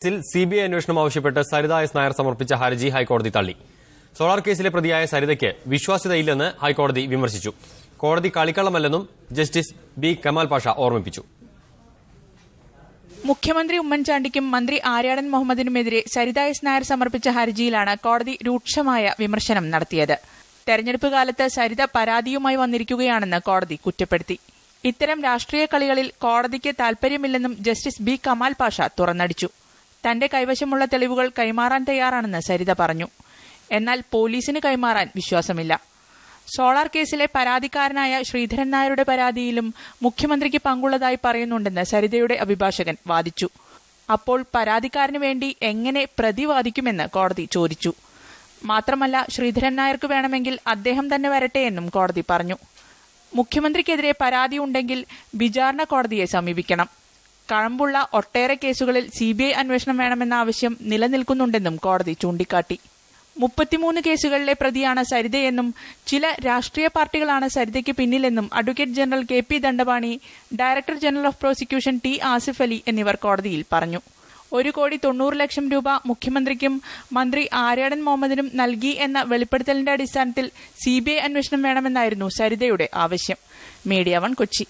CBI അന്വേഷണം ആവശ്യപ്പെട്ട് Saritha S Nair സമർപ്പിച്ച ഹർജി ഹൈക്കോടതി തള്ളി. സോളാർ കേസിലെ പ്രതിയായ സരിതയ്ക്ക് വിശ്വാസ്യതയില്ലെന്ന് ഹൈക്കോടതി വിമർശിച്ചു. കോടതി കളിക്കള്ളമല്ലെന്നും ജസ്റ്റിസ് ബി കമാൽ പാഷ ഓർമ്മിപ്പിച്ചു. മുഖ്യമന്ത്രി ഉമ്മൻചാണ്ടിക്കും മന്ത്രി ആര്യാടൻ മുഹമ്മദിനുമെതിരെ സരിത എസ് നായർ സമർപ്പിച്ച ഹർജിയിലാണ് കോടതി രൂക്ഷമായ വിമർശനം നടത്തിയത്. തെരഞ്ഞെടുപ്പ് കാലത്ത് സരിത പരാതിയുമായി വന്നിരിക്കുകയാണെന്ന് കോടതി കുറ്റപ്പെടുത്തി. ഇത്തരം രാഷ്ട്രീയ കളികളിൽ കോടതിക്ക് താൽപര്യമില്ലെന്നും ജസ്റ്റിസ് ബി കമാൽ പാഷ തുറന്നടിച്ചു. തന്റെ കൈവശമുള്ള തെളിവുകൾ കൈമാറാൻ തയ്യാറാണെന്ന് സരിത പറഞ്ഞു. എന്നാൽ പോലീസിന് കൈമാറാൻ വിശ്വാസമില്ല. സോളാർ കേസിലെ പരാതിക്കാരനായ ശ്രീധരൻ നായരുടെ പരാതിയിലും മുഖ്യമന്ത്രിക്ക് പങ്കുള്ളതായി പറയുന്നുണ്ടെന്ന് സരിതയുടെ അഭിഭാഷകൻ വാദിച്ചു. അപ്പോൾ പരാതിക്കാരന് വേണ്ടി എങ്ങനെ പ്രതി വാദിക്കുമെന്ന് കോടതി ചോദിച്ചു. മാത്രമല്ല, ശ്രീധരൻ നായർക്ക് വേണമെങ്കിൽ അദ്ദേഹം തന്നെ വരട്ടെ എന്നും കോടതി പറഞ്ഞു. മുഖ്യമന്ത്രിക്കെതിരെ പരാതിയുണ്ടെങ്കിൽ വിചാരണ കോടതിയെ സമീപിക്കണം. കഴമ്പുള്ള ഒട്ടേറെ കേസുകളിൽ CBI അന്വേഷണം വേണമെന്ന ആവശ്യം നിലനിൽക്കുന്നുണ്ടെന്നും കോടതി ചൂണ്ടിക്കാട്ടി. 33 കേസുകളിലെ പ്രതിയാണ് സരിതയെന്നും ചില രാഷ്ട്രീയ പാർട്ടികളാണ് സരിതയ്ക്ക് പിന്നിലെന്നും advocate general KP Dandapani, director general of prosecution T Asif Ali എന്നിവർ കോടതിയിൽ പറഞ്ഞു. 1,90,00,000 രൂപ മുഖ്യമന്ത്രിക്കും മന്ത്രി ആര്യാടൻ മുഹമ്മദിനും നൽകി എന്ന വെളിപ്പെടുത്തലിന്റെ അടിസ്ഥാനത്തിൽ CBI അന്വേഷണം വേണമെന്നായിരുന്നു സരിതയുടെ ആവശ്യം. മീഡിയ 1 കൊച്ചി.